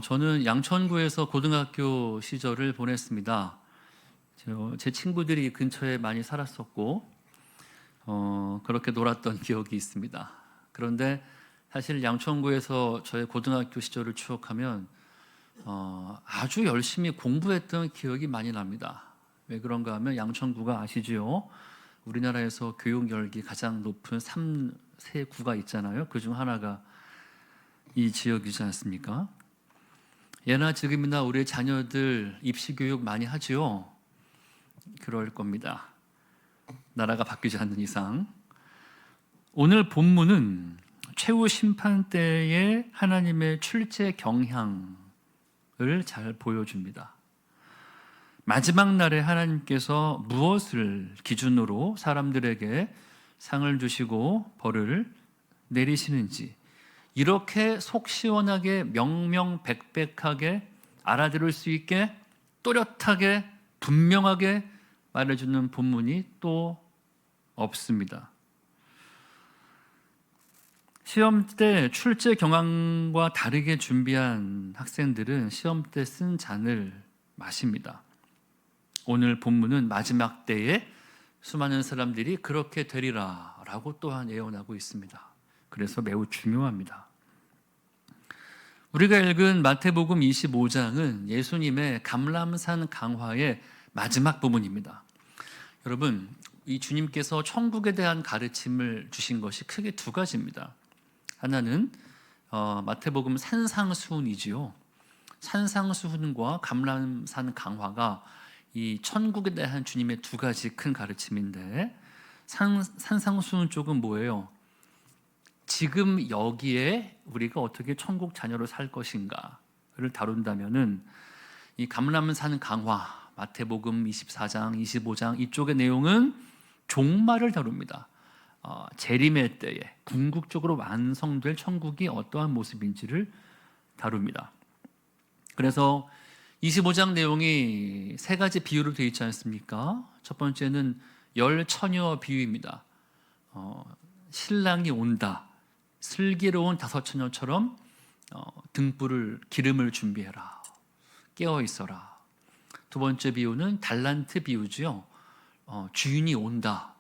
저는 양천구에서 고등학교 시절을 보냈습니다. 제 친구들이 근처에 많이 살았었고 그렇게 놀았던 기억이 있습니다. 그런데 사실 양천구에서 저의 고등학교 시절을 추억하면 아주 열심히 공부했던 기억이 많이 납니다. 왜 그런가 하면 양천구가 아시지요? 우리나라에서 교육 열기 가장 높은 3세 구가 있잖아요. 그중 하나가 이 지역이지 않습니까? 예나 지금이나 우리 자녀들 입시 교육 많이 하지요. 그럴 겁니다. 나라가 바뀌지 않는 이상. 오늘 본문은 최후 심판 때의 하나님의 출제 경향을 잘 보여줍니다. 마지막 날에 하나님께서 무엇을 기준으로 사람들에게 상을 주시고 벌을 내리시는지 이렇게 속 시원하게 명명백백하게 알아들을 수 있게 또렷하게 분명하게 말해주는 본문이 또 없습니다. 시험 때 출제 경향과 다르게 준비한 학생들은 시험 때 쓴 잔을 마십니다. 오늘 본문은 마지막 때에 수많은 사람들이 그렇게 되리라 라고 또한 예언하고 있습니다. 그래서 매우 중요합니다. 우리가 읽은 마태복음 25장은 예수님의 감람산 강화의 마지막 부분입니다. 여러분, 이 주님께서 천국에 대한 가르침을 주신 것이 크게 두 가지입니다. 하나는 마태복음 산상수훈이지요. 산상수훈과 감람산 강화가 이 천국에 대한 주님의 두 가지 큰 가르침인데, 산상수훈 쪽은 뭐예요? 지금 여기에 우리가 어떻게 천국 자녀로 살 것인가를 다룬다면은 이 감람산 강화, 마태복음 24장, 25장 이쪽의 내용은 종말을 다룹니다. 재림의 때에 궁극적으로 완성될 천국이 어떠한 모습인지를 다룹니다. 그래서 25장 내용이 세 가지 비유로 되어 있지 않습니까? 첫 번째는 열 처녀 비유입니다. 신랑이 온다. 슬기로운 다섯 처녀처럼 등불을 기름을 준비해라. 깨어 있어라. 두 번째 비유는 달란트 비유지요. 주인이 온다.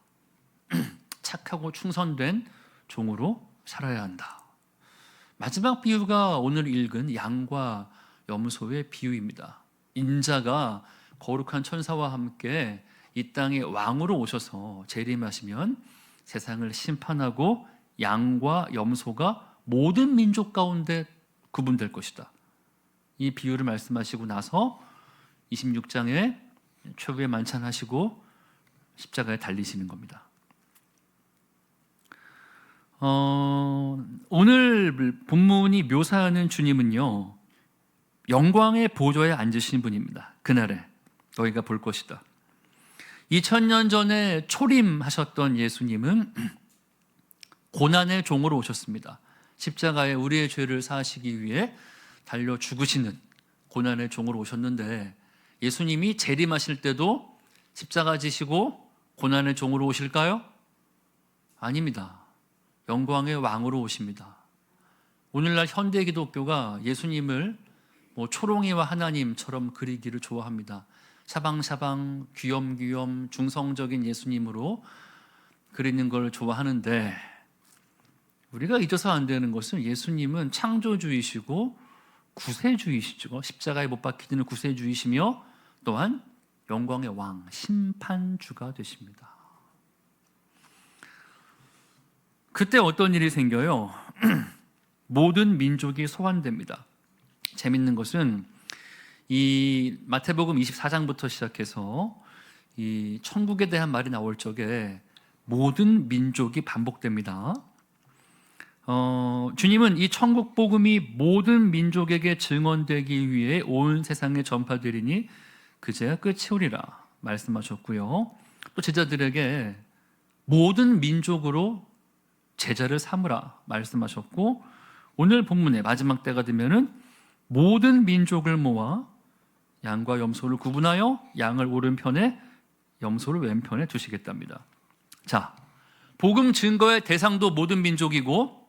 착하고 충성된 종으로 살아야 한다. 마지막 비유가 오늘 읽은 양과 염소의 비유입니다. 인자가 거룩한 천사와 함께 이 땅에 왕으로 오셔서 재림하시면 세상을 심판하고 양과 염소가 모든 민족 가운데 구분될 것이다. 이 비유를 말씀하시고 나서 26장에 최후의 만찬하시고 십자가에 달리시는 겁니다. 오늘 본문이 묘사하는 주님은요, 영광의 보좌에 앉으신 분입니다. 그날에 너희가 볼 것이다. 2000년 전에 초림하셨던 예수님은 고난의 종으로 오셨습니다. 십자가에 우리의 죄를 사하시기 위해 달려 죽으시는 고난의 종으로 오셨는데, 예수님이 재림하실 때도 십자가 지시고 고난의 종으로 오실까요? 아닙니다. 영광의 왕으로 오십니다. 오늘날 현대 기독교가 예수님을 초롱이와 하나님처럼 그리기를 좋아합니다. 샤방샤방 귀염귀염 중성적인 예수님으로 그리는 걸 좋아하는데, 우리가 잊어서 안 되는 것은 예수님은 창조주이시고 구세주이시죠. 십자가에 못 박히는 구세주이시며 또한 영광의 왕, 심판주가 되십니다. 그때 어떤 일이 생겨요? 모든 민족이 소환됩니다. 재밌는 것은 이 마태복음 24장부터 시작해서 이 천국에 대한 말이 나올 적에 모든 민족이 반복됩니다. 주님은 이 천국 복음이 모든 민족에게 증언되기 위해 온 세상에 전파되리니 그제야 끝이 오리라 말씀하셨고요. 또 제자들에게 모든 민족으로 제자를 삼으라 말씀하셨고, 오늘 본문의 마지막 때가 되면은 모든 민족을 모아 양과 염소를 구분하여 양을 오른편에 염소를 왼편에 두시겠답니다. 자, 복음 증거의 대상도 모든 민족이고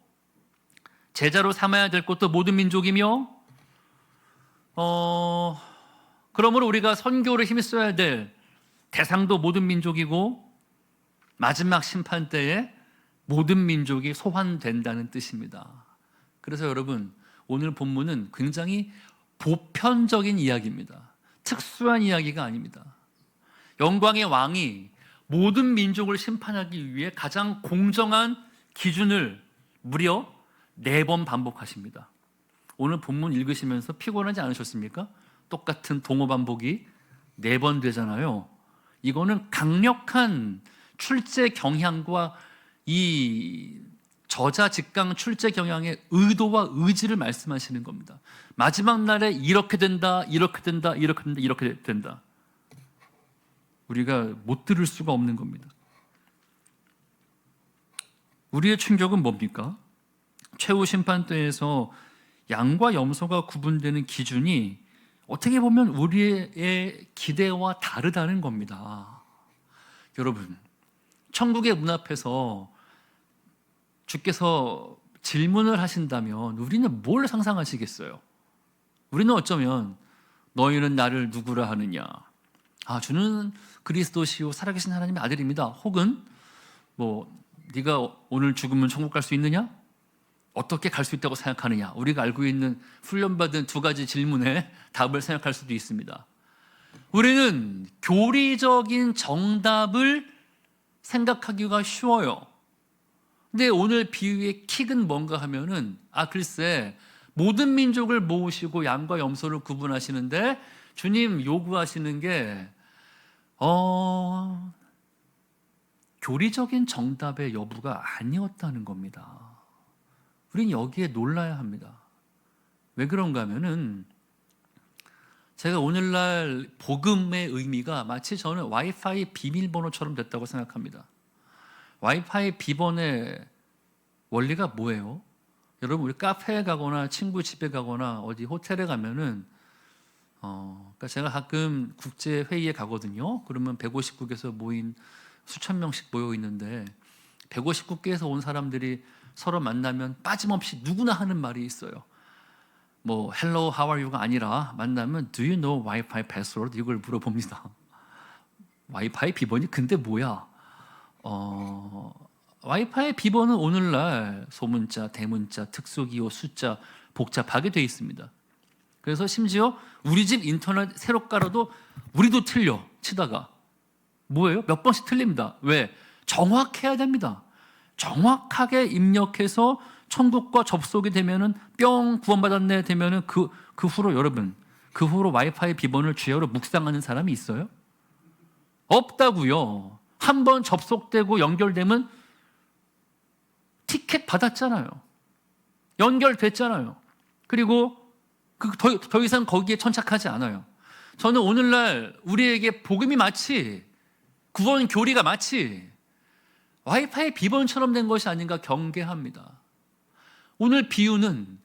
제자로 삼아야 될 것도 모든 민족이며 그러므로 우리가 선교를 힘써야 될 대상도 모든 민족이고 마지막 심판 때에 모든 민족이 소환된다는 뜻입니다. 그래서 여러분, 오늘 본문은 굉장히 보편적인 이야기입니다. 특수한 이야기가 아닙니다. 영광의 왕이 모든 민족을 심판하기 위해 가장 공정한 기준을 무려 4번 반복하십니다. 오늘 본문 읽으시면서 피곤하지 않으셨습니까? 똑같은 동어 반복이 4번 되잖아요. 이거는 강력한 출제 경향과 이 저자 직강 출제 경향의 의도와 의지를 말씀하시는 겁니다. 마지막 날에 이렇게 된다, 이렇게 된다, 이렇게 된다, 이렇게 된다. 우리가 못 들을 수가 없는 겁니다. 우리의 충격은 뭡니까? 최후 심판 때에서 양과 염소가 구분되는 기준이 어떻게 보면 우리의 기대와 다르다는 겁니다. 여러분, 천국의 문 앞에서 주께서 질문을 하신다면 우리는 뭘 상상하시겠어요? 우리는 어쩌면 너희는 나를 누구라 하느냐? 주는 그리스도시요 살아계신 하나님의 아들입니다. 혹은 네가 오늘 죽으면 천국 갈 수 있느냐? 어떻게 갈 수 있다고 생각하느냐? 우리가 알고 있는 훈련받은 2가지 질문에 답을 생각할 수도 있습니다. 우리는 교리적인 정답을 생각하기가 쉬워요. 근데 오늘 비유의 킥은 뭔가 하면은 글쎄 모든 민족을 모으시고 양과 염소를 구분하시는데 주님 요구하시는 게 교리적인 정답의 여부가 아니었다는 겁니다. 우린 여기에 놀라야 합니다. 왜 그런가 하면은 제가 오늘날 복음의 의미가 마치 저는 와이파이 비밀번호처럼 됐다고 생각합니다. 와이파이 비번의 원리가 뭐예요? 여러분, 우리 카페에 가거나 친구 집에 가거나 어디 호텔에 가면은 그러니까 제가 가끔 국제 회의에 가거든요. 그러면 150국에서 모인 수천 명씩 모여 있는데 150국에서 온 사람들이 서로 만나면 빠짐없이 누구나 하는 말이 있어요. Hello, how are you가 아니라 만나면 Do you know Wi-Fi password? 이걸 물어봅니다. 와이파이 비번이 근데 뭐야? 와이파이 비번은 오늘날 소문자, 대문자, 특수기호, 숫자 복잡하게 되어 있습니다. 그래서 심지어 우리 집 인터넷 새로 깔아도 우리도 틀려 치다가 뭐예요? 몇 번씩 틀립니다. 왜? 정확해야 됩니다. 정확하게 입력해서 천국과 접속이 되면은 뿅 구원받았네 되면은 그 후로 여러분 그 후로 와이파이 비번을 주야로 묵상하는 사람이 있어요? 없다고요. 한번 접속되고 연결되면 티켓 받았잖아요. 연결됐잖아요. 그리고 더 이상 거기에 천착하지 않아요. 저는 오늘날 우리에게 복음이 마치 구원 교리가 마치 와이파이 비번처럼 된 것이 아닌가 경계합니다. 오늘 비유는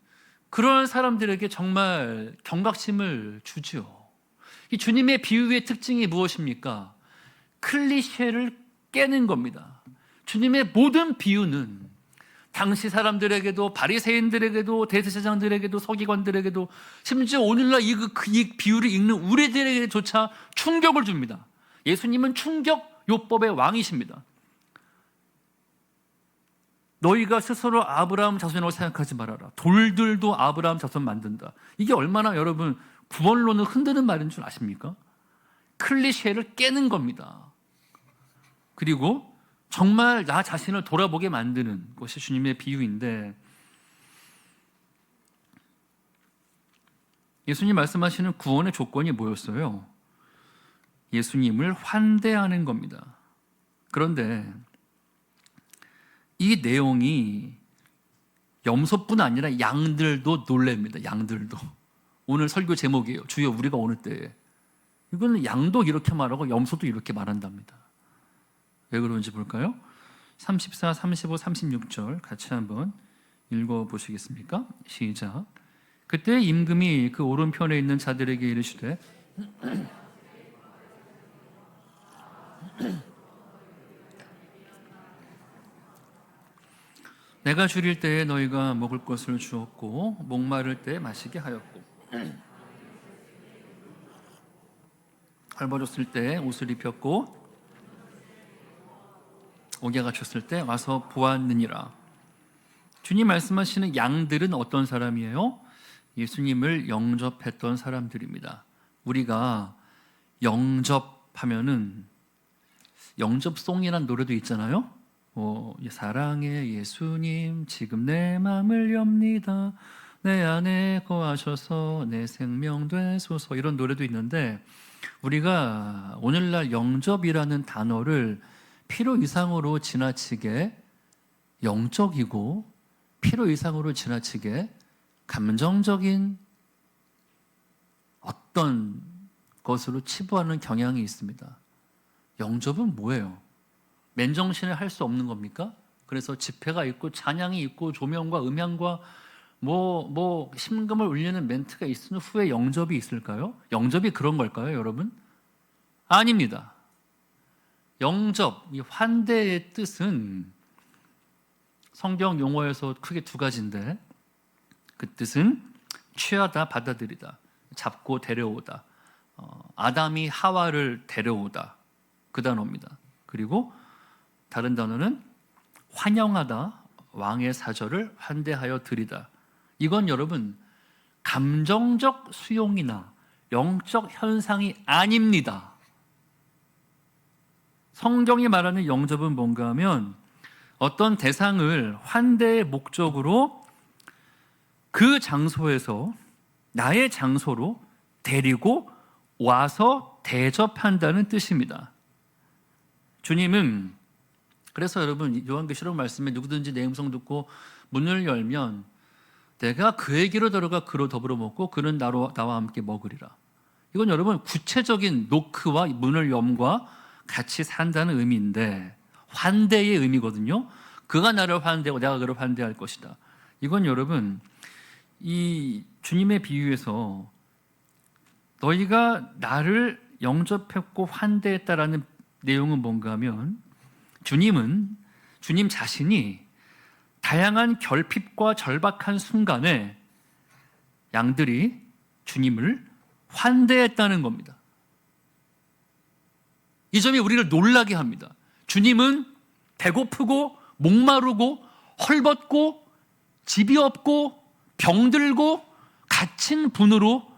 그러한 사람들에게 정말 경각심을 주죠. 이 주님의 비유의 특징이 무엇입니까? 클리셰를 깨는 겁니다. 주님의 모든 비유는 당시 사람들에게도 바리새인들에게도 대제사장들에게도 서기관들에게도 심지어 오늘날 이 비유를 읽는 우리들에게조차 충격을 줍니다. 예수님은 충격 요법의 왕이십니다. 너희가 스스로 아브라함 자손이라고 생각하지 말아라. 돌들도 아브라함 자손 만든다. 이게 얼마나 여러분 구원론을 흔드는 말인 줄 아십니까? 클리셰를 깨는 겁니다. 그리고 정말 나 자신을 돌아보게 만드는 것이 주님의 비유인데 예수님 말씀하시는 구원의 조건이 뭐였어요? 예수님을 환대하는 겁니다. 그런데 이 내용이 염소뿐 아니라 양들도 놀랍니다. 양들도. 오늘 설교 제목이에요. 주여 우리가 어느 때에. 이거는 양도 이렇게 말하고 염소도 이렇게 말한답니다. 왜 그런지 볼까요? 34, 35, 36절 같이 한번 읽어보시겠습니까? 시작. 그때 임금이 그 오른편에 있는 자들에게 이르시되 내가 줄일 때에 너희가 먹을 것을 주었고 목마를 때에 마시게 하였고 헐벗었을 때 옷을 입혔고 옥야가 쳤을 때 와서 보았느니라. 주님 말씀하시는 양들은 어떤 사람이에요? 예수님을 영접했던 사람들입니다. 우리가 영접하면은 영접송이란 노래도 있잖아요. 사랑의 예수님 지금 내 마음을 엽니다. 내 안에 거하셔서 내 생명 되소서, 이런 노래도 있는데, 우리가 오늘날 영접이라는 단어를 필요 이상으로 지나치게 영적이고 필요 이상으로 지나치게 감정적인 어떤 것으로 치부하는 경향이 있습니다. 영접은 뭐예요? 맨정신에 할 수 없는 겁니까? 그래서 집회가 있고 찬양이 있고 조명과 음향과 심금을 울리는 멘트가 있은 후에 영접이 있을까요? 영접이 그런 걸까요, 여러분? 아닙니다. 영접, 이 환대의 뜻은 성경 용어에서 크게 두 가지인데, 그 뜻은 취하다, 받아들이다, 잡고 데려오다, 아담이 하와를 데려오다, 그 단어입니다. 그리고 다른 단어는 환영하다, 왕의 사절을 환대하여 드리다. 이건 여러분 감정적 수용이나 영적 현상이 아닙니다. 성경이 말하는 영접은 뭔가 하면 어떤 대상을 환대의 목적으로 그 장소에서 나의 장소로 데리고 와서 대접한다는 뜻입니다. 주님은, 그래서 여러분 요한계시록 말씀에 누구든지 내 음성 듣고 문을 열면 내가 그에게로 들어가 그로 더불어 먹고 그는 나와 함께 먹으리라. 이건 여러분 구체적인 노크와 문을 염과 같이 산다는 의미인데, 환대의 의미거든요. 그가 나를 환대하고 내가 그를 환대할 것이다. 이건 여러분 이 주님의 비유에서 너희가 나를 영접했고 환대했다라는 내용은 뭔가 하면, 주님 자신이 다양한 결핍과 절박한 순간에 양들이 주님을 환대했다는 겁니다. 이 점이 우리를 놀라게 합니다. 주님은 배고프고 목마르고 헐벗고 집이 없고 병들고 갇힌 분으로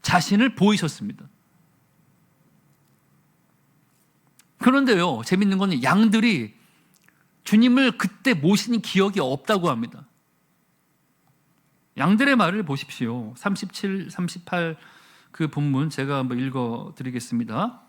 자신을 보이셨습니다. 그런데요, 재밌는 건 양들이 주님을 그때 모신 기억이 없다고 합니다. 양들의 말을 보십시오. 37, 38 그 본문 제가 한번 읽어드리겠습니다.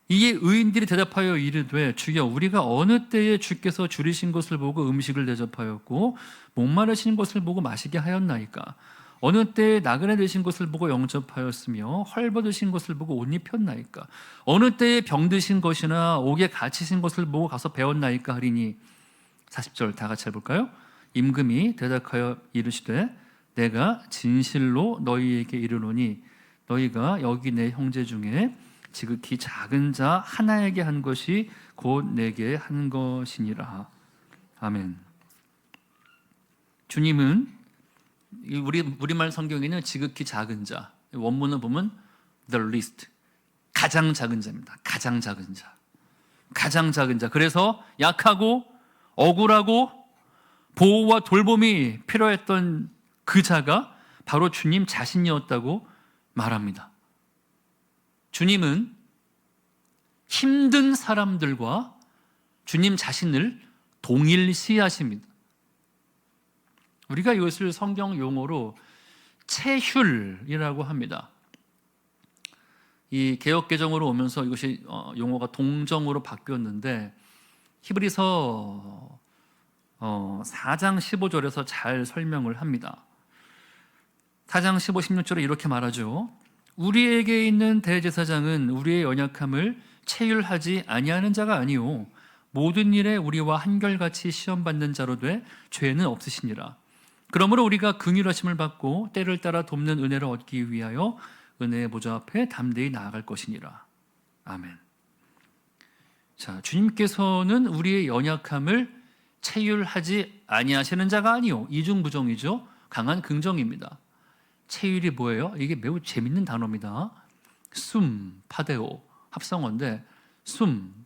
이에 의인들이 대답하여 이르되 주여, 우리가 어느 때에 주께서 줄이신 것을 보고 음식을 대접하였고 목마르신 것을 보고 마시게 하였나이까? 어느 때에 나그네 되신 것을 보고 영접하였으며 헐벗으신 것을 보고 옷 입혔나이까? 어느 때에 병드신 것이나 옥에 갇히신 것을 보고 가서 배웠나이까 하리니. 40절 다 같이 해볼까요? 임금이 대답하여 이르시되 내가 진실로 너희에게 이르노니 너희가 여기 내 형제 중에 지극히 작은 자 하나에게 한 것이 곧 내게 한 것이니라. 아멘. 주님은 우리말 성경에는 지극히 작은 자, 원문을 보면 the least, 가장 작은 자입니다. 가장 작은 자, 가장 작은 자. 그래서 약하고 억울하고 보호와 돌봄이 필요했던 그 자가 바로 주님 자신이었다고 말합니다. 주님은 힘든 사람들과 주님 자신을 동일시하십니다. 우리가 이것을 성경 용어로 체휼이라고 합니다. 이 개역개정으로 오면서 이것이 용어가 동정으로 바뀌었는데, 히브리서 4장 15절에서 잘 설명을 합니다. 4장 15, 16절에 이렇게 말하죠. 우리에게 있는 대제사장은 우리의 연약함을 체휼하지 아니하는 자가 아니오 모든 일에 우리와 한결같이 시험받는 자로 돼 죄는 없으시니라. 그러므로 우리가 긍휼하심을 받고 때를 따라 돕는 은혜를 얻기 위하여 은혜의 보좌 앞에 담대히 나아갈 것이니라. 아멘. 자, 주님께서는 우리의 연약함을 체휼하지 아니하시는 자가 아니요, 이중부정이죠. 강한 긍정입니다. 체휼이 뭐예요? 이게 매우 재밌는 단어입니다. 파데오 합성어인데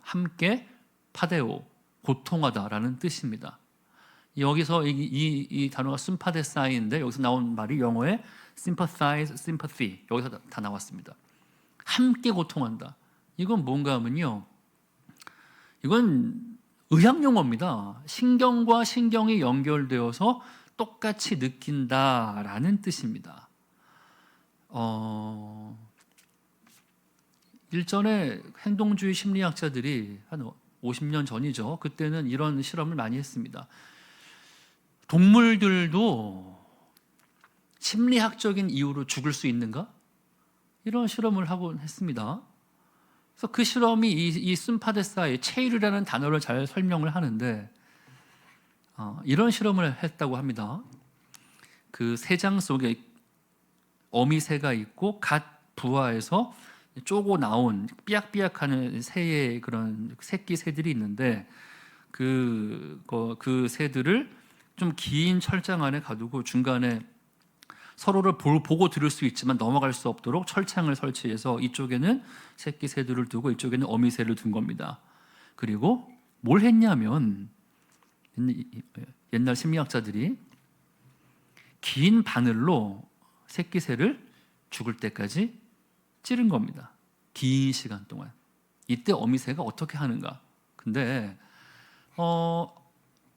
함께, 파데오 고통하다라는 뜻입니다. 여기서 이 단어가 숨파데사이인데 여기서 나온 말이 영어의 sympathize, sympathy 여기서 다 나왔습니다. 함께 고통한다. 이건 뭔가 하면요, 이건 의학 용어입니다. 신경과 신경이 연결되어서 똑같이 느낀다라는 뜻입니다. 일전에 행동주의 심리학자들이 한 50년 전이죠. 그때는 이런 실험을 많이 했습니다. 동물들도 심리학적인 이유로 죽을 수 있는가? 이런 실험을 하곤 했습니다. 그래서 그 실험이 이 심파데사의 체일이라는 단어를 잘 설명을 하는데 이런 실험을 했다고 합니다. 그 새장 속에 어미새가 있고 갓 부화해서 쪼고 나온 삐약삐약하는 새의 그런 새끼 새들이 있는데 그 새들을 좀 긴 철장 안에 가두고 중간에 서로를 보고 들을 수 있지만 넘어갈 수 없도록 철창을 설치해서 이쪽에는 새끼 새들을 두고 이쪽에는 어미새를 둔 겁니다. 그리고 뭘 했냐면 옛날 심리학자들이 긴 바늘로 새끼 새를 죽을 때까지 찌른 겁니다. 긴 시간 동안. 이때 어미새가 어떻게 하는가? 근데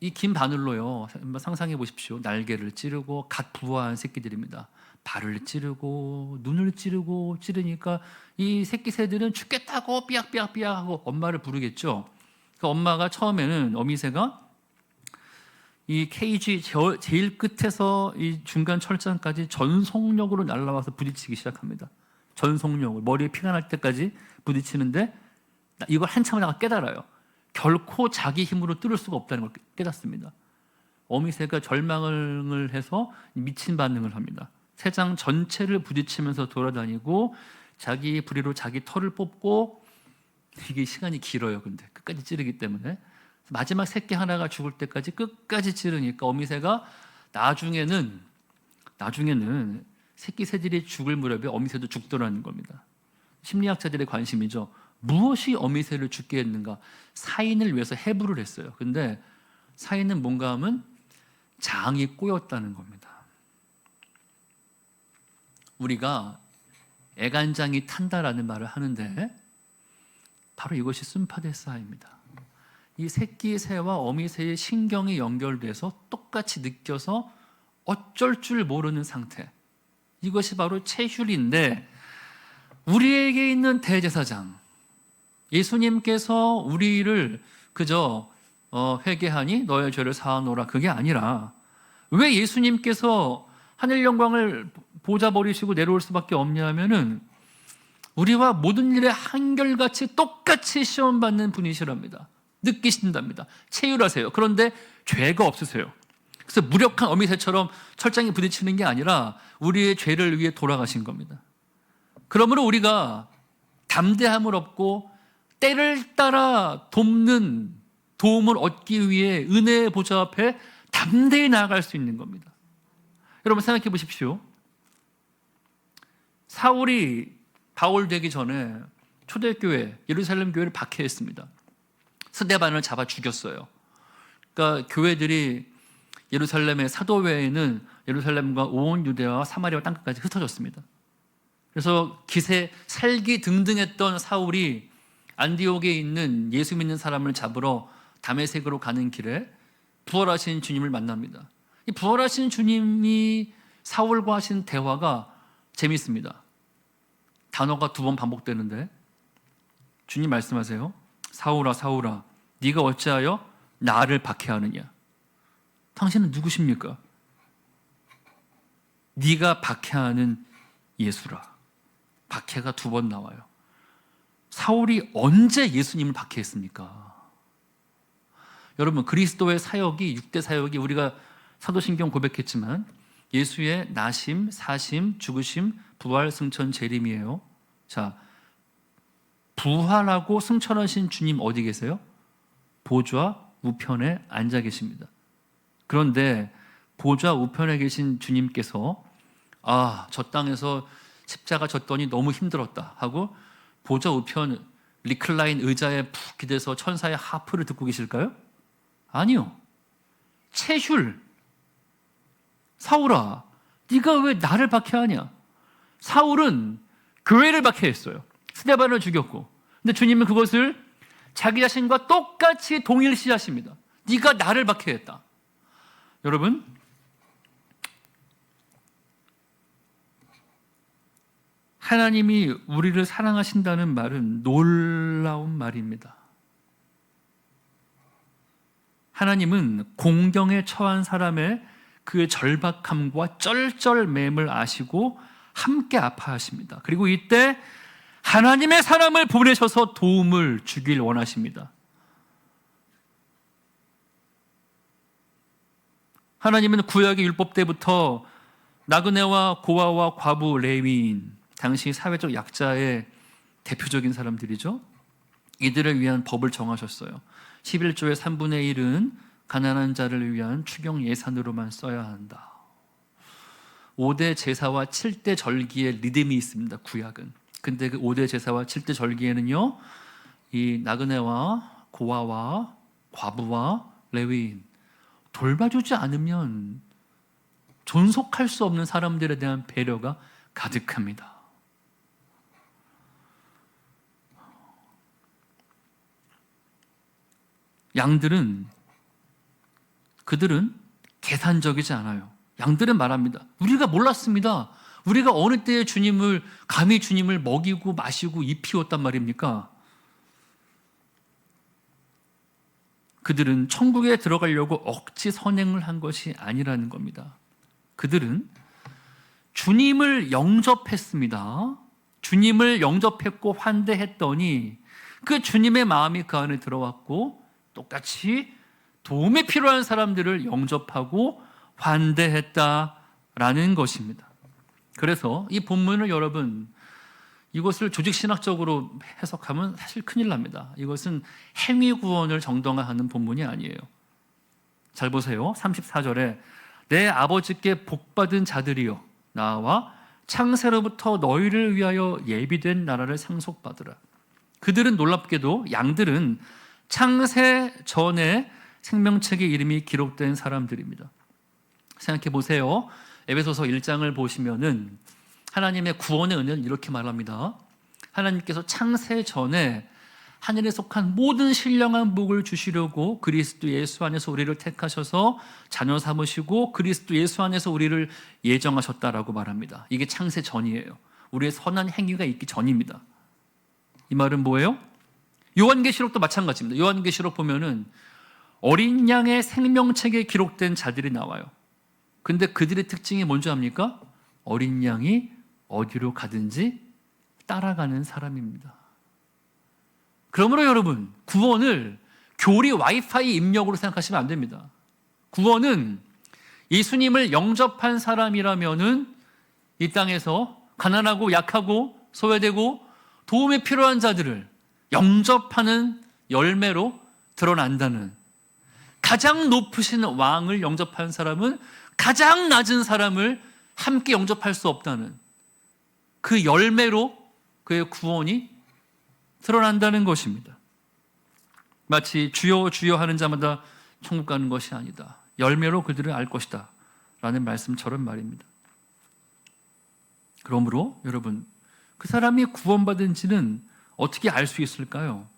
이 긴 바늘로요, 한번 상상해 보십시오. 날개를 찌르고 갓 부화한 새끼들입니다. 발을 찌르고 눈을 찌르니까 이 새끼 새들은 죽겠다고 삐약삐약삐약하고 엄마를 부르겠죠. 그 엄마가 처음에는 어미새가 이 케이지 제일 끝에서 이 중간 철장까지 전속력으로 날아와서 부딪히기 시작합니다. 전속력을 머리에 피가 날 때까지 부딪히는데 이걸 한참 하다가 깨달아요. 결코 자기 힘으로 뚫을 수가 없다는 걸 깨닫습니다. 어미새가 절망을 해서 미친 반응을 합니다. 새장 전체를 부딪히면서 돌아다니고 자기 부리로 자기 털을 뽑고, 이게 시간이 길어요. 근데 끝까지 찌르기 때문에 마지막 새끼 하나가 죽을 때까지 끝까지 찌르니까 어미새가 나중에는 새끼 새들이 죽을 무렵에 어미새도 죽더라는 겁니다. 심리학자들의 관심이죠. 무엇이 어미새를 죽게 했는가? 사인을 위해서 해부를 했어요. 근데 사인은 뭔가 하면 장이 꼬였다는 겁니다. 우리가 애간장이 탄다라는 말을 하는데 바로 이것이 심파데사입니다. 이 새끼 새와 어미 새의 신경이 연결돼서 똑같이 느껴서 어쩔 줄 모르는 상태, 이것이 바로 체휼인데, 우리에게 있는 대제사장 예수님께서 우리를 그저 회개하니 너의 죄를 사하노라, 그게 아니라 왜 예수님께서 하늘 영광을 보좌 버리시고 내려올 수밖에 없냐 하면은 우리와 모든 일에 한결같이 똑같이 시험받는 분이시랍니다. 느끼신답니다. 체휼하세요. 그런데 죄가 없으세요. 그래서 무력한 어미새처럼 철장에 부딪히는 게 아니라 우리의 죄를 위해 돌아가신 겁니다. 그러므로 우리가 담대함을 얻고 때를 따라 도움을 얻기 위해 은혜의 보좌 앞에 담대히 나아갈 수 있는 겁니다. 여러분 생각해 보십시오. 사울이 바울 되기 전에 초대교회 예루살렘 교회를 박해했습니다. 스데반을 잡아 죽였어요. 그러니까 교회들이 예루살렘의 사도회에는 예루살렘과 온 유대와 사마리아 땅끝까지 흩어졌습니다. 그래서 기세 살기 등등했던 사울이 안디옥에 있는 예수 믿는 사람을 잡으러 다메섹으로 가는 길에 부활하신 주님을 만납니다. 이 부활하신 주님이 사울과 하신 대화가 재미있습니다. 단어가 2번 반복되는데 주님 말씀하세요. 사울아 사울아 네가 어찌하여 나를 박해하느냐? 당신은 누구십니까? 네가 박해하는 예수라. 박해가 2번 나와요. 사울이 언제 예수님을 박해했습니까? 여러분 그리스도의 사역이 6대 사역이 우리가 사도신경 고백했지만 예수의 나심, 사심, 죽으심, 부활, 승천, 재림이에요. 자, 부활하고 승천하신 주님 어디 계세요? 보좌 우편에 앉아 계십니다. 그런데 보좌 우편에 계신 주님께서 저 땅에서 십자가 졌더니 너무 힘들었다 하고 보좌 우편 리클라인 의자에 푹 기대서 천사의 하프를 듣고 계실까요? 아니요. 채슐, 사울아, 네가 왜 나를 박해하냐? 사울은 교회를 박해했어요. 스데반을 죽였고. 근데 주님은 그것을 자기 자신과 똑같이 동일시하십니다. 네가 나를 박해했다. 여러분, 하나님이 우리를 사랑하신다는 말은 놀라운 말입니다. 하나님은 공경에 처한 사람의 그의 절박함과 쩔쩔매임을 아시고 함께 아파하십니다. 그리고 이때 하나님의 사람을 보내셔서 도움을 주길 원하십니다. 하나님은 구약의 율법 때부터 나그네와 고아와 과부, 레위인, 당시 사회적 약자의 대표적인 사람들이죠. 이들을 위한 법을 정하셨어요. 11조의 3분의 1은 가난한 자를 위한 추경 예산으로만 써야 한다. 5대 제사와 7대 절기의 리듬이 있습니다. 구약은. 근데 그 5대 제사와 7대 절기에는요, 이 나그네와 고아와 과부와 레위인, 돌봐주지 않으면 존속할 수 없는 사람들에 대한 배려가 가득합니다. 양들은, 그들은 계산적이지 않아요. 양들은 말합니다. 우리가 몰랐습니다. 우리가 어느 때에 주님을, 감히 주님을 먹이고 마시고 입히웠단 말입니까? 그들은 천국에 들어가려고 억지 선행을 한 것이 아니라는 겁니다. 그들은 주님을 영접했습니다. 주님을 영접했고 환대했더니 그 주님의 마음이 그 안에 들어왔고 똑같이 도움이 필요한 사람들을 영접하고 환대했다라는 것입니다. 그래서 이 본문을 여러분, 이것을 조직신학적으로 해석하면 사실 큰일 납니다. 이것은 행위구원을 정당화하는 본문이 아니에요. 잘 보세요. 34절에 내 아버지께 복받은 자들이여 나와 창세로부터 너희를 위하여 예비된 나라를 상속받으라. 그들은 놀랍게도, 양들은 창세 전에 생명책의 이름이 기록된 사람들입니다. 생각해 보세요. 에베소서 1장을 보시면은 하나님의 구원의 은혜를 이렇게 말합니다. 하나님께서 창세 전에 하늘에 속한 모든 신령한 복을 주시려고 그리스도 예수 안에서 우리를 택하셔서 자녀 삼으시고 그리스도 예수 안에서 우리를 예정하셨다라고 말합니다. 이게 창세 전이에요. 우리의 선한 행위가 있기 전입니다. 이 말은 뭐예요? 요한계시록도 마찬가지입니다. 요한계시록 보면은 어린 양의 생명책에 기록된 자들이 나와요. 근데 그들의 특징이 뭔지 압니까? 어린 양이 어디로 가든지 따라가는 사람입니다. 그러므로 여러분, 구원을 교리 와이파이 입력으로 생각하시면 안 됩니다. 구원은 예수님을 영접한 사람이라면은 이 땅에서 가난하고 약하고 소외되고 도움이 필요한 자들을 영접하는 열매로 드러난다는, 가장 높으신 왕을 영접한 사람은 가장 낮은 사람을 함께 영접할 수 없다는 그 열매로 그의 구원이 드러난다는 것입니다. 마치 주여 주여 하는 자마다 천국 가는 것이 아니다. 열매로 그들을 알 것이다 라는 말씀처럼 말입니다. 그러므로 여러분, 그 사람이 구원받은지는 어떻게 알 수 있을까요?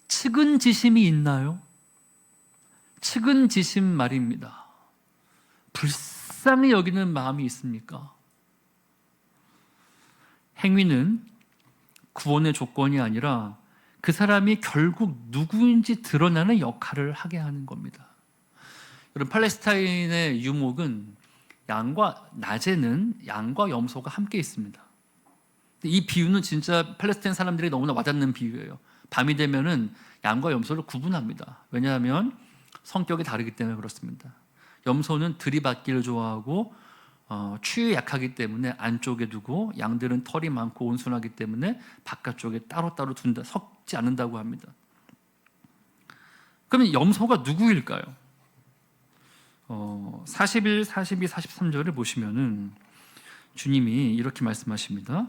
측은지심이 있나요? 측은지심 말입니다. 불쌍히 여기는 마음이 있습니까? 행위는 구원의 조건이 아니라 그 사람이 결국 누구인지 드러나는 역할을 하게 하는 겁니다. 여러분, 팔레스타인의 유목은 낮에는 양과 염소가 함께 있습니다. 이 비유는 진짜 팔레스타인 사람들이 너무나 와닿는 비유예요. 밤이 되면은 양과 염소를 구분합니다. 왜냐하면 성격이 다르기 때문에 그렇습니다. 염소는 들이받기를 좋아하고 추위에 약하기 때문에 안쪽에 두고, 양들은 털이 많고 온순하기 때문에 바깥쪽에 따로따로 둔다, 섞지 않는다고 합니다. 그러면 염소가 누구일까요? 41, 42, 43절을 보시면은 주님이 이렇게 말씀하십니다.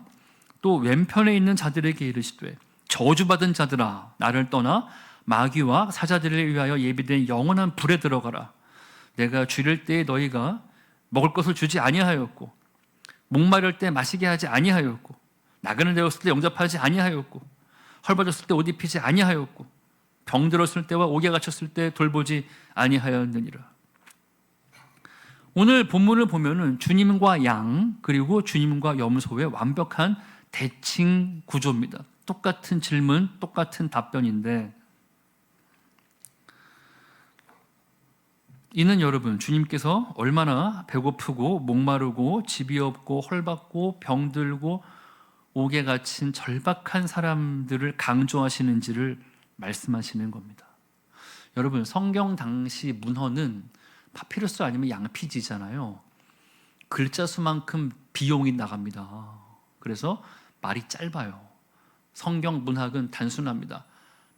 또 왼편에 있는 자들에게 이르시되 저주받은 자들아 나를 떠나 마귀와 사자들을 위하여 예비된 영원한 불에 들어가라. 내가 줄일 때에 너희가 먹을 것을 주지 아니하였고 목마를 때 마시게 하지 아니하였고 나그네 되었을 때 영접하지 아니하였고 헐벗었을 때 옷 입히지 아니하였고 병들었을 때와 옥에 갇혔을 때 돌보지 아니하였느니라. 오늘 본문을 보면은 주님과 양 그리고 주님과 염소의 완벽한 대칭 구조입니다. 똑같은 질문, 똑같은 답변인데 이는 여러분 주님께서 얼마나 배고프고 목마르고 집이 없고 헐벗고 병들고 옥에 갇힌 절박한 사람들을 강조하시는지를 말씀하시는 겁니다. 여러분 성경 당시 문헌은 파피루스 아니면 양피지잖아요. 글자 수만큼 비용이 나갑니다. 그래서 말이 짧아요. 성경 문학은 단순합니다.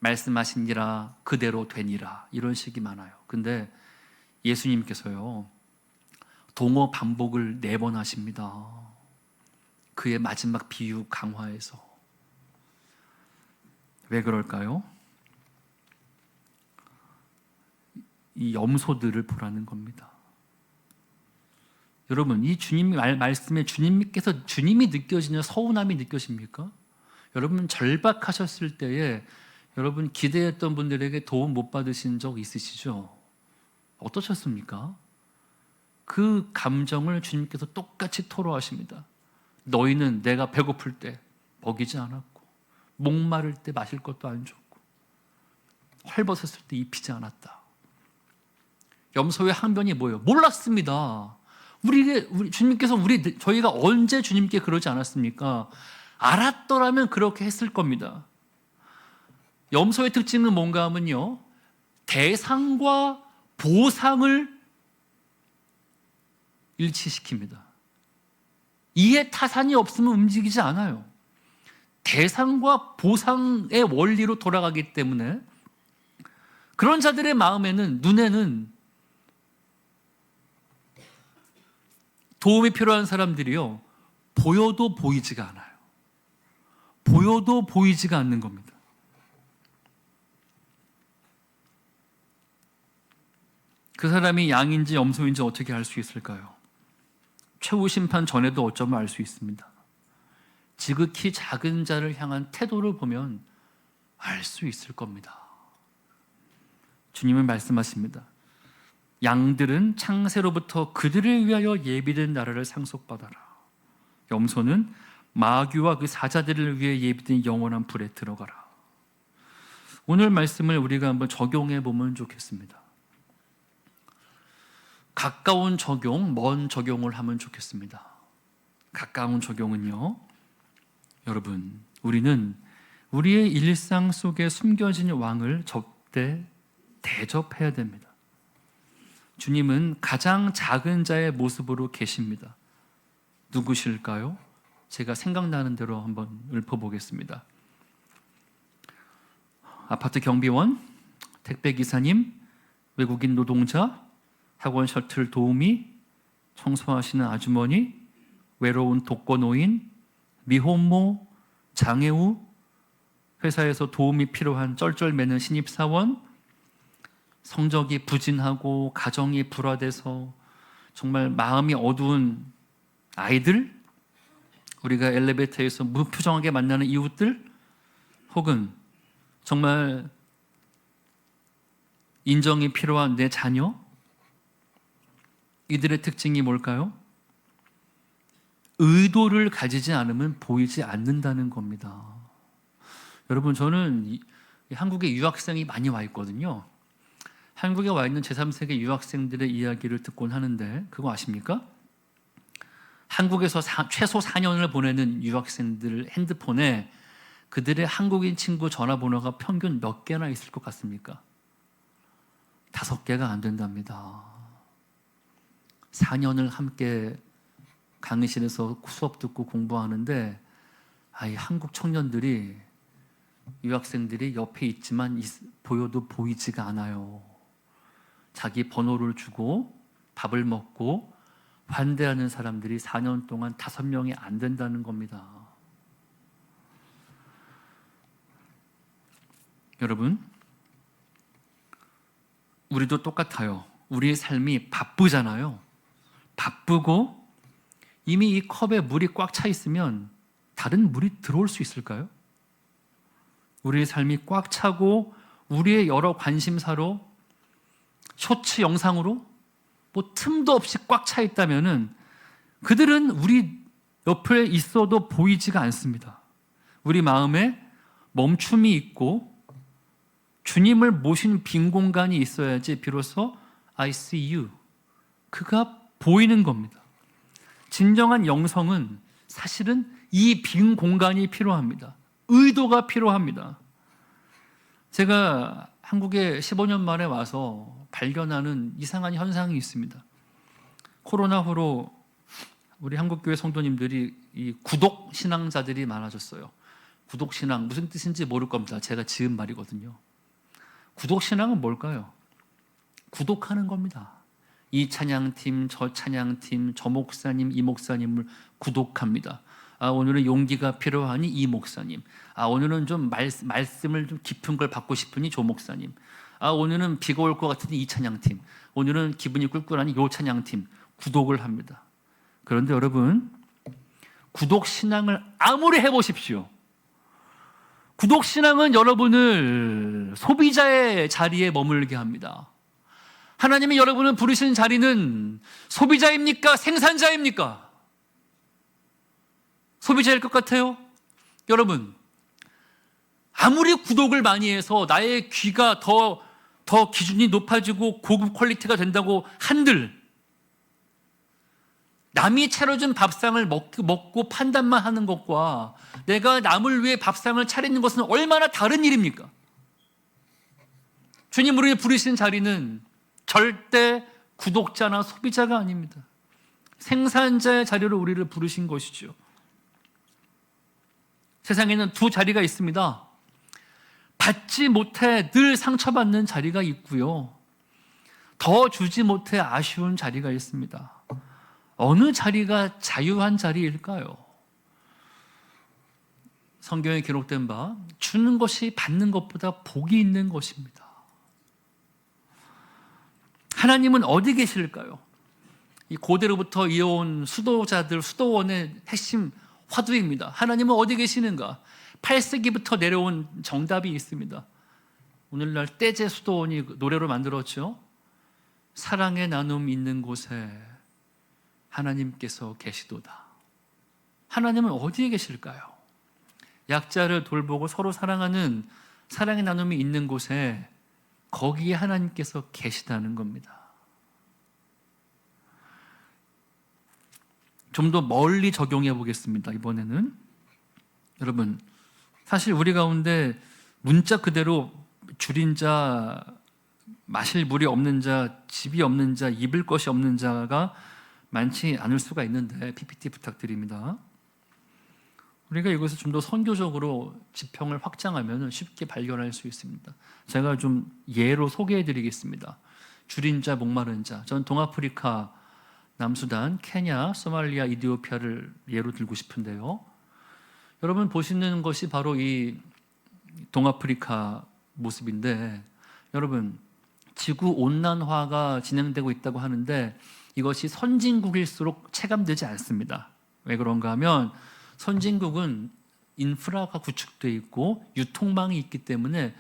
말씀하시니라 그대로 되니라 이런 식이 많아요. 근데 예수님께서요 동어 반복을 4번 하십니다. 그의 마지막 비유 강화에서. 왜 그럴까요? 이 염소들을 보라는 겁니다. 여러분 이 주님 말씀에 주님께서 주님이 느껴지냐 서운함이 느껴집니까? 여러분 절박하셨을 때에 여러분 기대했던 분들에게 도움 못 받으신 적 있으시죠? 어떠셨습니까? 그 감정을 주님께서 똑같이 토로하십니다. 너희는 내가 배고플 때 먹이지 않았고 목마를 때 마실 것도 안 줬고 헐벗었을 때 입히지 않았다. 염소의 항변이 뭐예요? 몰랐습니다. 우리 주님께서 저희가 언제 주님께 그러지 않았습니까? 알았더라면 그렇게 했을 겁니다. 염소의 특징은 뭔가 하면요 대상과 보상을 일치시킵니다. 이해 타산이 없으면 움직이지 않아요. 대상과 보상의 원리로 돌아가기 때문에 그런 자들의 마음에는 눈에는 도움이 필요한 사람들이요 보여도 보이지가 않아요. 보여도 보이지가 않는 겁니다. 그 사람이 양인지 염소인지 어떻게 알 수 있을까요? 최후 심판 전에도 어쩌면 알 수 있습니다. 지극히 작은 자를 향한 태도를 보면 알 수 있을 겁니다. 주님은 말씀하십니다. 양들은 창세로부터 그들을 위하여 예비된 나라를 상속받아라. 염소는 마귀와 그 사자들을 위해 예비된 영원한 불에 들어가라. 오늘 말씀을 우리가 한번 적용해 보면 좋겠습니다. 가까운 적용, 먼 적용을 하면 좋겠습니다. 가까운 적용은요, 여러분, 우리는 우리의 일상 속에 숨겨진 왕을 대접해야 됩니다. 주님은 가장 작은 자의 모습으로 계십니다. 누구실까요? 제가 생각나는 대로 한번 읊어보겠습니다. 아파트 경비원, 택배기사님, 외국인 노동자, 학원 셔틀 도우미, 청소하시는 아주머니, 외로운 독거노인, 미혼모, 장애우, 회사에서 도움이 필요한 쩔쩔매는 신입사원, 성적이 부진하고 가정이 불화돼서 정말 마음이 어두운 아이들, 우리가 엘리베이터에서 무표정하게 만나는 이웃들, 혹은 정말 인정이 필요한 내 자녀, 이들의 특징이 뭘까요? 의도를 가지지 않으면 보이지 않는다는 겁니다. 여러분, 저는 한국에 유학생이 많이 와 있거든요. 한국에 와 있는 제3세계 유학생들의 이야기를 듣곤 하는데 그거 아십니까? 한국에서 최소 4년을 보내는 유학생들 핸드폰에 그들의 한국인 친구 전화번호가 평균 몇 개나 있을 것 같습니까? 5개가 안 된답니다. 4년을 함께 강의실에서 수업 듣고 공부하는데 한국 청년들이 유학생들이 옆에 있지만 보여도 보이지가 않아요. 자기 번호를 주고 밥을 먹고 환대하는 사람들이 4년 동안 5명이 안 된다는 겁니다. 여러분, 우리도 똑같아요. 우리의 삶이 바쁘잖아요. 바쁘고 이미 이 컵에 물이 꽉 차 있으면 다른 물이 들어올 수 있을까요? 우리의 삶이 꽉 차고 우리의 여러 관심사로 쇼츠 영상으로 뭐 틈도 없이 꽉 차 있다면은 그들은 우리 옆에 있어도 보이지가 않습니다. 우리 마음에 멈춤이 있고 주님을 모신 빈 공간이 있어야지 비로소 I see you, 그가 보이는 겁니다. 진정한 영성은 사실은 이 빈 공간이 필요합니다. 의도가 필요합니다. 제가 한국에 15년 만에 와서 발견하는 이상한 현상이 있습니다. 코로나 후로 우리 한국교회 성도님들이 이 구독 신앙자들이 많아졌어요. 구독 신앙 무슨 뜻인지 모를 겁니다. 제가 지은 말이거든요. 구독 신앙은 뭘까요? 구독하는 겁니다. 이 찬양팀, 저 찬양팀, 저 목사님, 이 목사님을 구독합니다. 오늘은 용기가 필요하니 이 목사님. 오늘은 좀 말씀을 좀 깊은 걸 받고 싶으니 조 목사님. 오늘은 비가 올 것 같으니 이 찬양팀. 오늘은 기분이 꿀꿀하니 요 찬양팀. 구독을 합니다. 그런데 여러분, 구독 신앙을 아무리 해보십시오. 구독 신앙은 여러분을 소비자의 자리에 머물게 합니다. 하나님이 여러분을 부르신 자리는 소비자입니까? 생산자입니까? 소비자일 것 같아요? 여러분, 아무리 구독을 많이 해서 나의 귀가 더 기준이 높아지고 고급 퀄리티가 된다고 한들 남이 차려준 밥상을 먹고 판단만 하는 것과 내가 남을 위해 밥상을 차리는 것은 얼마나 다른 일입니까? 주님 우리를 부르신 자리는 절대 구독자나 소비자가 아닙니다. 생산자의 자리로 우리를 부르신 것이죠. 세상에는 두 자리가 있습니다. 받지 못해 늘 상처받는 자리가 있고요. 더 주지 못해 아쉬운 자리가 있습니다. 어느 자리가 자유한 자리일까요? 성경에 기록된 바 주는 것이 받는 것보다 복이 있는 것입니다. 하나님은 어디 계실까요? 이 고대로부터 이어온 수도자들, 수도원의 핵심 화두입니다. 하나님은 어디 계시는가? 8세기부터 내려온 정답이 있습니다. 오늘날 떼제 수도원이 노래로 만들었죠. 사랑의 나눔 있는 곳에 하나님께서 계시도다. 하나님은 어디에 계실까요? 약자를 돌보고 서로 사랑하는 사랑의 나눔이 있는 곳에 거기에 하나님께서 계시다는 겁니다. 좀 더 멀리 적용해 보겠습니다. 이번에는 여러분, 사실 우리 가운데 문자 그대로 줄인 자, 마실 물이 없는 자, 집이 없는 자, 입을 것이 없는 자가 많지 않을 수가 있는데 PPT 부탁드립니다. 우리가 이것을 좀 더 선교적으로 지평을 확장하면 쉽게 발견할 수 있습니다. 제가 좀 예로 소개해 드리겠습니다. 줄인 자, 목마른 자. 전 동아프리카, 남수단, 케냐, 소말리아, 이디오피아를 예로 들고 싶은데요. 여러분 보시는 것이 바로 이 동아프리카 모습인데, 여러분 지구 온난화가 진행되고 있다고 하는데 이것이 선진국일수록 체감되지 않습니다. 왜 그런가 하면 선진국은 인프라가 구축되어 있고 유통망이 있기 때문에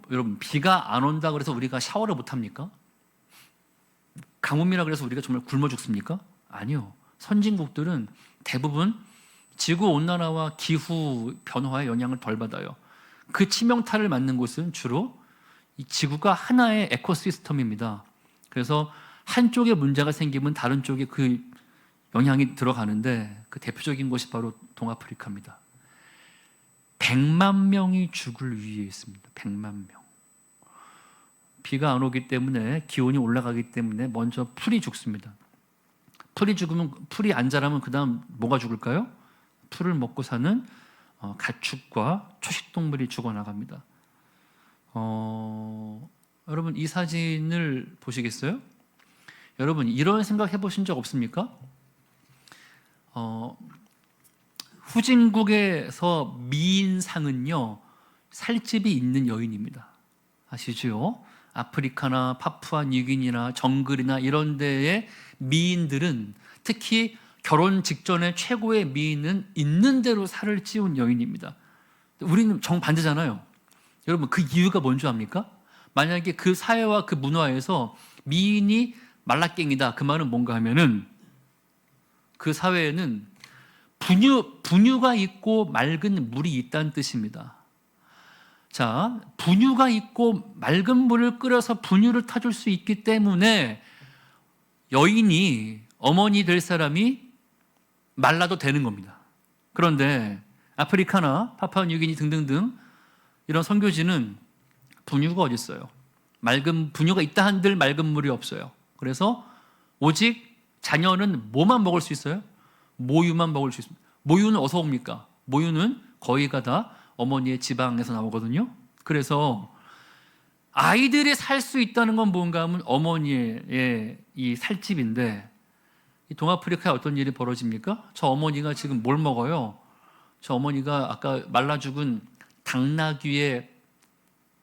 여러분 비가 안 온다 그래서 우리가 샤워를 못 합니까? 가뭄이라 그래서 우리가 정말 굶어 죽습니까? 아니요. 선진국들은 대부분 지구 온난화와 기후 변화의 영향을 덜 받아요. 그 치명타를 맞는 곳은 주로 이 지구가 하나의 에코시스템입니다. 그래서 한쪽에 문제가 생기면 다른 쪽에 그 영향이 들어가는데 그 대표적인 곳이 바로 동아프리카입니다. 100만 명이 죽을 위기에 있습니다. 100만 명. 비가 안 오기 때문에 기온이 올라가기 때문에 먼저 풀이 죽습니다. 풀이 안 자라면 그 다음 뭐가 죽을까요? 풀을 먹고 사는 가축과 초식동물이 죽어나갑니다. 여러분 이 사진을 보시겠어요? 여러분 이런 생각 해보신 적 없습니까? 후진국에서 미인상은요 살집이 있는 여인입니다. 아시죠? 아프리카나 파푸아뉴기니나 정글이나 이런 데의 미인들은 특히 결혼 직전에 최고의 미인은 있는 대로 살을 찌운 여인입니다. 우리는 정반대잖아요. 여러분 그 이유가 뭔지 압니까? 만약에 그 사회와 그 문화에서 미인이 말라깽이다 그 말은 뭔가 하면은 그 사회에는 분유가 있고 맑은 물이 있다는 뜻입니다. 자, 분유가 있고 맑은 물을 끓여서 분유를 타줄 수 있기 때문에 여인이 어머니 될 사람이 말라도 되는 겁니다. 그런데 아프리카나 파푸아뉴기니 등등등 이런 선교지는 분유가 어디 있어요? 맑은 분유가 있다 한들 맑은 물이 없어요. 그래서 오직 자녀는 뭐만 먹을 수 있어요? 모유만 먹을 수 있습니다. 모유는 어디서 옵니까? 모유는 거의가 다 어머니의 지방에서 나오거든요. 그래서 아이들이 살 수 있다는 건 뭔가 하면 어머니의 이 살집인데 이 동아프리카에 어떤 일이 벌어집니까? 저 어머니가 지금 뭘 먹어요? 저 어머니가 아까 말라 죽은 당나귀의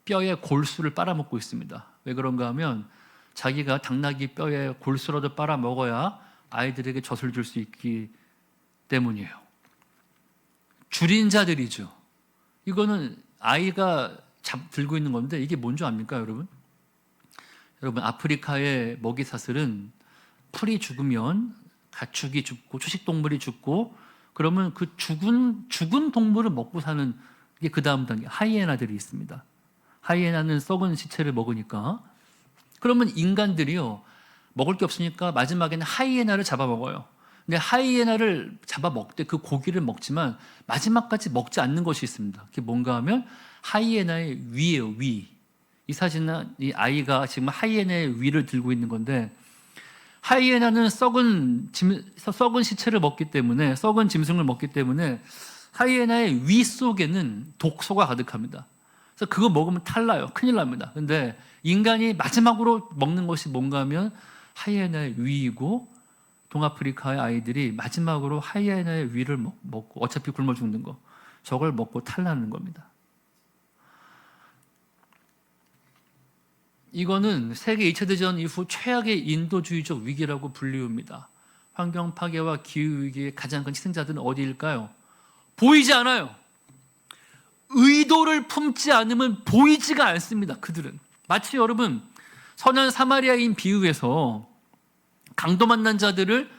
뼈에 골수를 빨아먹고 있습니다. 왜 그런가 하면 자기가 당나귀 뼈에 골수라도 빨아먹어야 아이들에게 젖을 줄 수 있기 때문이에요. 줄인 자들이죠. 이거는 아이가 들고 있는 건데 이게 뭔지 압니까, 여러분? 여러분 아프리카의 먹이사슬은 풀이 죽으면 가축이 죽고 초식동물이 죽고 그러면 그 죽은 동물을 먹고 사는 게 그 다음 단계 하이에나들이 있습니다. 하이에나는 썩은 시체를 먹으니까 그러면 인간들이요 먹을 게 없으니까 마지막에는 하이에나를 잡아먹어요. 근데 하이에나를 잡아먹되 그 고기를 먹지만 마지막까지 먹지 않는 것이 있습니다. 그게 뭔가 하면 하이에나의 위예요, 위. 이 사진은 이 아이가 지금 하이에나의 위를 들고 있는 건데 하이에나는 썩은 시체를 먹기 때문에 썩은 짐승을 먹기 때문에 하이에나의 위 속에는 독소가 가득합니다. 그래서 그거 먹으면 탈나요. 큰일 납니다. 근데 인간이 마지막으로 먹는 것이 뭔가 하면 하이에나의 위이고 동아프리카의 아이들이 마지막으로 하이에나의 위를 먹고 어차피 굶어 죽는 거 저걸 먹고 탈나는 겁니다. 이거는 세계 2차 대전 이후 최악의 인도주의적 위기라고 불리웁니다. 환경 파괴와 기후 위기의 가장 큰 희생자들은 어디일까요? 보이지 않아요. 의도를 품지 않으면 보이지가 않습니다. 그들은 마치 여러분 선한 사마리아인 비유에서 강도 만난 자들을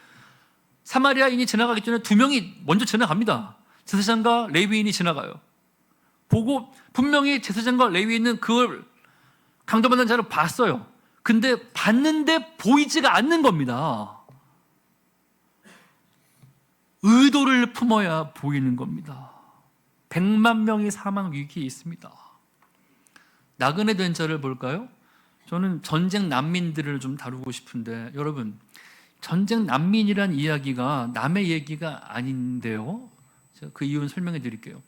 사마리아인이 지나가기 전에 두 명이 먼저 지나갑니다. 제사장과 레위인이 지나가요. 보고 분명히 제사장과 레위인은 그걸 강도 만난 자를 봤어요. 근데 봤는데 보이지가 않는 겁니다. 의도를 품어야 보이는 겁니다. 100만 명의 사망 위기에 있습니다. 나그네 된 자를 볼까요? 저는 전쟁 난민들을 좀 다루고 싶은데 여러분 전쟁 난민이란 이야기가 남의 얘기가 아닌데요. 제가 그 이유는 설명해 드릴게요.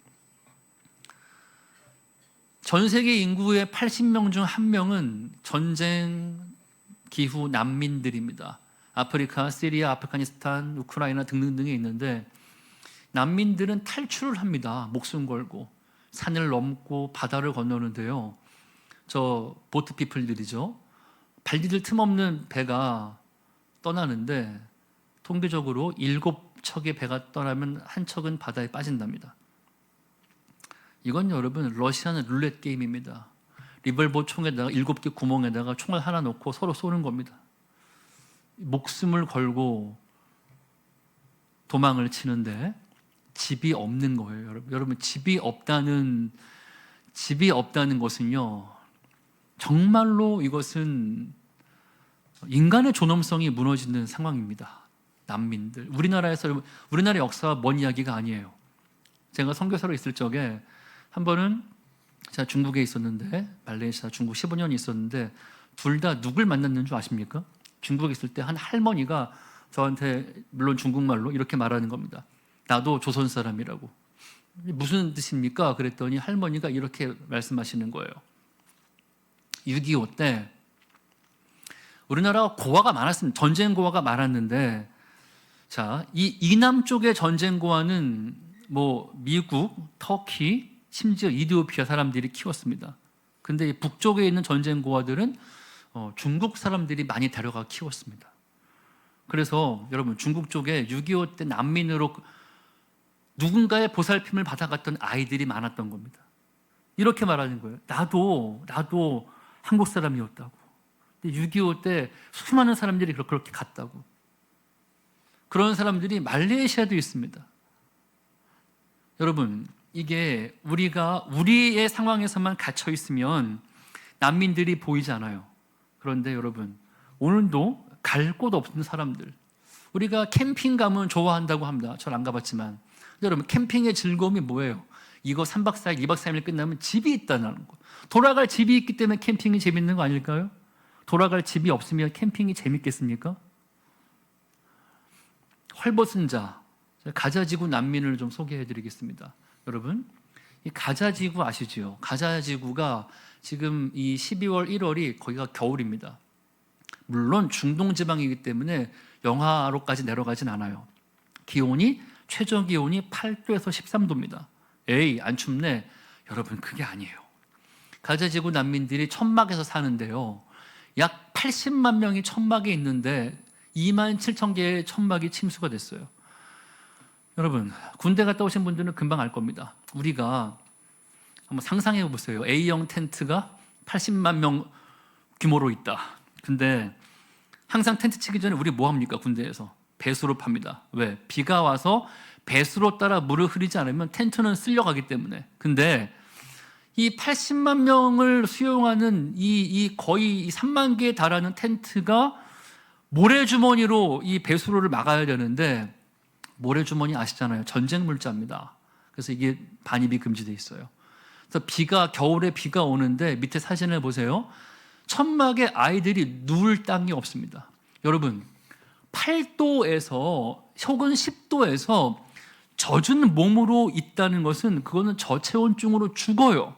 전 세계 인구의 80명 중 1명은 전쟁 기후 난민들입니다. 아프리카, 시리아, 아프가니스탄, 우크라이나 등등등에 있는데 난민들은 탈출을 합니다. 목숨 걸고 산을 넘고 바다를 건너는데요. 저 보트피플들이죠. 발디딜 틈 없는 배가 떠나는데 통계적으로 7척의 배가 떠나면 한 척은 바다에 빠진답니다. 이건 여러분 러시아는 룰렛 게임입니다. 리볼버 총에다가 7개 구멍에다가 총을 하나 넣고 서로 쏘는 겁니다. 목숨을 걸고 도망을 치는데 집이 없는 거예요. 여러분 집이 없다는 것은요 정말로 이것은 인간의 존엄성이 무너지는 상황입니다. 난민들 우리나라 역사와 먼 이야기가 아니에요. 제가 선교사로 있을 적에 한 번은 제가 중국에 있었는데 말레이시아 중국 15년 있었는데 둘 다 누굴 만났는 줄 아십니까? 중국에 있을 때 한 할머니가 저한테 물론 중국말로 이렇게 말하는 겁니다. 나도 조선 사람이라고. 무슨 뜻입니까? 그랬더니 할머니가 이렇게 말씀하시는 거예요. 6.25 때 우리나라가 고아가 많았습니다. 전쟁 고아가 많았는데, 자, 이 이남 쪽의 전쟁 고아는 뭐 미국, 터키, 심지어 이디오피아 사람들이 키웠습니다. 근데 이 북쪽에 있는 전쟁 고아들은 중국 사람들이 많이 데려가 키웠습니다. 그래서 여러분, 중국 쪽에 6.25 때 난민으로 누군가의 보살핌을 받아갔던 아이들이 많았던 겁니다. 이렇게 말하는 거예요. 나도 한국 사람이었다고. 6.25 때 수많은 사람들이 그렇게 갔다고. 그런 사람들이 말레이시아도 있습니다. 여러분, 이게 우리가 우리의 상황에서만 갇혀 있으면 난민들이 보이지 않아요. 그런데 여러분, 오늘도 갈 곳 없는 사람들, 우리가 캠핑 가면 좋아한다고 합니다. 전 안 가봤지만. 근데 여러분, 캠핑의 즐거움이 뭐예요? 이거 3박 4일, 2박 3일 끝나면 집이 있다는 거. 돌아갈 집이 있기 때문에 캠핑이 재밌는 거 아닐까요? 돌아갈 집이 없으면 캠핑이 재밌겠습니까? 헐벗은 자, 가자지구 난민을 좀 소개해 드리겠습니다. 여러분, 이 가자지구 아시죠? 가자지구가 지금 이 12월, 1월이 거기가 겨울입니다. 물론 중동 지방이기 때문에 영하로까지 내려가진 않아요. 기온이 최저 기온이 8도에서 13도입니다. 에이, 안 춥네. 여러분, 그게 아니에요. 가자지구 난민들이 천막에서 사는데요, 약 80만 명이 천막에 있는데 2만 7천 개의 천막이 침수가 됐어요. 여러분, 군대 갔다 오신 분들은 금방 알 겁니다. 우리가 한번 상상해 보세요. A형 텐트가 80만 명 규모로 있다. 근데 항상 텐트 치기 전에 우리 뭐 합니까? 군대에서 배수로 팝니다. 왜? 비가 와서 배수로 따라 물을 흐리지 않으면 텐트는 쓸려가기 때문에. 근데 이 80만 명을 수용하는 이 거의 3만 개에 달하는 텐트가 모래주머니로 이 배수로를 막아야 되는데, 모래주머니 아시잖아요. 전쟁 물자입니다. 그래서 이게 반입이 금지돼 있어요. 그래서 겨울에 비가 오는데 밑에 사진을 보세요. 천막에 아이들이 누울 땅이 없습니다. 여러분, 8도에서 혹은 10도에서 젖은 몸으로 있다는 것은 그거는 저체온증으로 죽어요.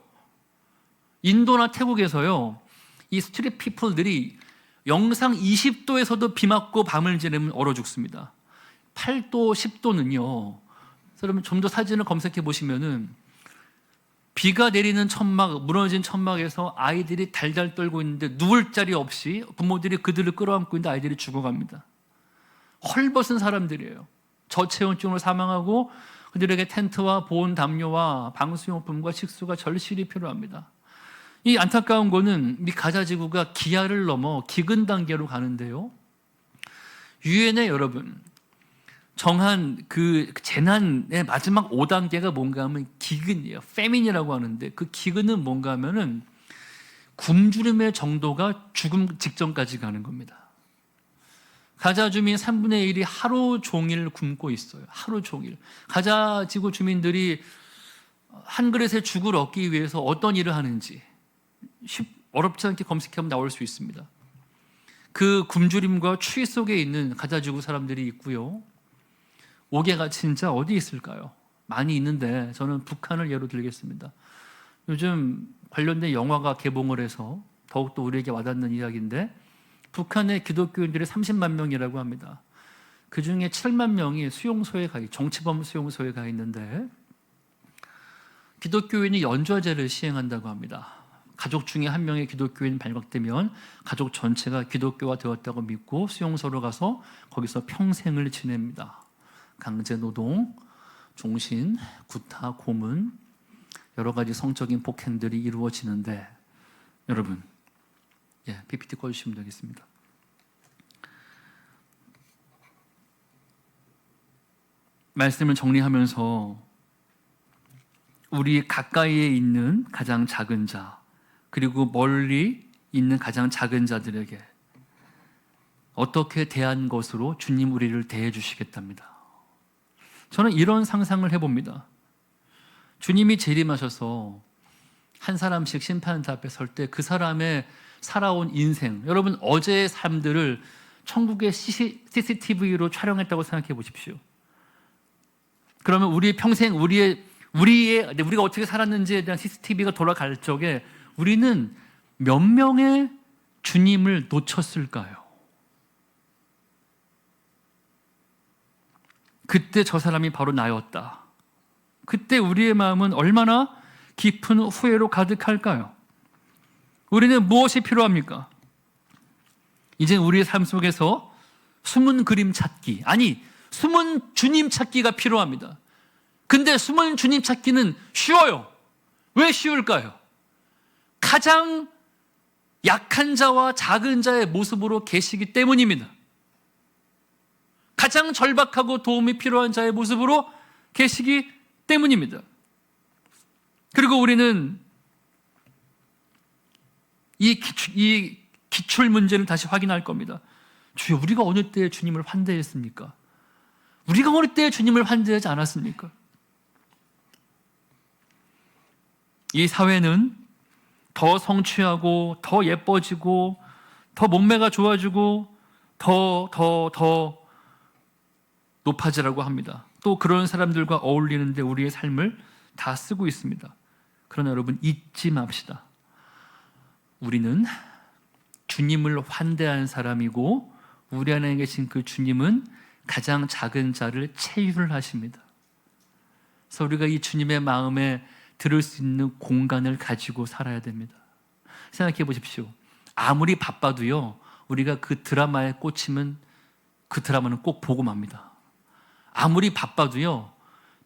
인도나 태국에서요, 이 스트릿 피플들이 영상 20도에서도 비 맞고 밤을 지내면 얼어 죽습니다. 8도, 10도는요. 여러분, 좀 더 사진을 검색해 보시면은 비가 내리는 천막, 무너진 천막에서 아이들이 달달 떨고 있는데 누울 자리 없이 부모들이 그들을 끌어안고 있는데 아이들이 죽어갑니다. 헐벗은 사람들이에요. 저체온증으로 사망하고 그들에게 텐트와 보온 담요와 방수용품과 식수가 절실히 필요합니다. 이 안타까운 거는 이 가자지구가 기아를 넘어 기근 단계로 가는데요, 유엔의 여러분 정한 그 재난의 마지막 5단계가 뭔가 하면 기근이에요. 페민이라고 하는데, 그 기근은 뭔가 하면은 굶주림의 정도가 죽음 직전까지 가는 겁니다. 가자 주민 3분의 1이 하루 종일 굶고 있어요. 하루 종일. 가자 지구 주민들이 한 그릇의 죽을 얻기 위해서 어떤 일을 하는지 어렵지 않게 검색하면 나올 수 있습니다. 그 굶주림과 추위 속에 있는 가자 지구 사람들이 있고요. 옥외가 진짜 어디 있을까요? 많이 있는데 저는 북한을 예로 들겠습니다. 요즘 관련된 영화가 개봉을 해서 더욱더 우리에게 와닿는 이야기인데, 북한의 기독교인들이 30만 명이라고 합니다. 그 중에 7만 명이 수용소에 정치범 수용소에 가 있는데, 기독교인이 연좌제를 시행한다고 합니다. 가족 중에 한 명의 기독교인 발각되면 가족 전체가 기독교화 되었다고 믿고 수용소로 가서 거기서 평생을 지냅니다. 강제노동, 종신, 구타, 고문, 여러 가지 성적인 폭행들이 이루어지는데, 여러분, PPT 꺼주시면 되겠습니다. 말씀을 정리하면서 우리 가까이에 있는 가장 작은 자, 그리고 멀리 있는 가장 작은 자들에게 어떻게 대한 것으로 주님 우리를 대해 주시겠답니다. 저는 이런 상상을 해봅니다. 주님이 재림하셔서 한 사람씩 심판대 앞에 설 때 그 사람의 살아온 인생, 여러분 어제의 삶들을 천국의 CCTV로 촬영했다고 생각해 보십시오. 그러면 우리 평생 우리가 어떻게 살았는지에 대한 CCTV가 돌아갈 적에 우리는 몇 명의 주님을 놓쳤을까요? 그때 저 사람이 바로 나였다. 그때 우리의 마음은 얼마나 깊은 후회로 가득할까요? 우리는 무엇이 필요합니까? 이제 우리의 삶 속에서 숨은 그림 찾기, 아니 숨은 주님 찾기가 필요합니다. 근데 숨은 주님 찾기는 쉬워요. 왜 쉬울까요? 가장 약한 자와 작은 자의 모습으로 계시기 때문입니다. 가장 절박하고 도움이 필요한 자의 모습으로 계시기 때문입니다. 그리고 우리는 이 기출 문제를 다시 확인할 겁니다. 주여, 우리가 어느 때에 주님을 환대했습니까? 우리가 어느 때에 주님을 환대하지 않았습니까? 이 사회는 더 성취하고 더 예뻐지고 더 몸매가 좋아지고 더 높아지라고 합니다. 또 그런 사람들과 어울리는데 우리의 삶을 다 쓰고 있습니다. 그러나 여러분, 잊지 맙시다. 우리는 주님을 환대한 사람이고 우리 안에 계신 그 주님은 가장 작은 자를 체휼을 하십니다. 그래서 우리가 이 주님의 마음에 들을 수 있는 공간을 가지고 살아야 됩니다. 생각해 보십시오. 아무리 바빠도요, 우리가 그 드라마에 꽂히면 그 드라마는 꼭 보고 맙니다. 아무리 바빠도요,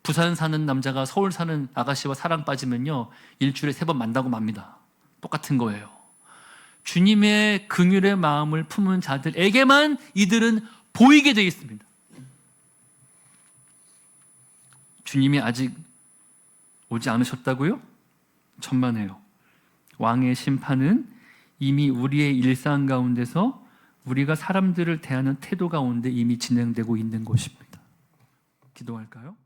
부산 사는 남자가 서울 사는 아가씨와 사랑 빠지면요, 일주일에 3번 만나고 맙니다. 똑같은 거예요. 주님의 긍휼의 마음을 품은 자들에게만 이들은 보이게 되어 있습니다. 주님이 아직 오지 않으셨다고요? 천만에요. 왕의 심판은 이미 우리의 일상 가운데서 우리가 사람들을 대하는 태도 가운데 이미 진행되고 있는 것입니다. 기도할까요?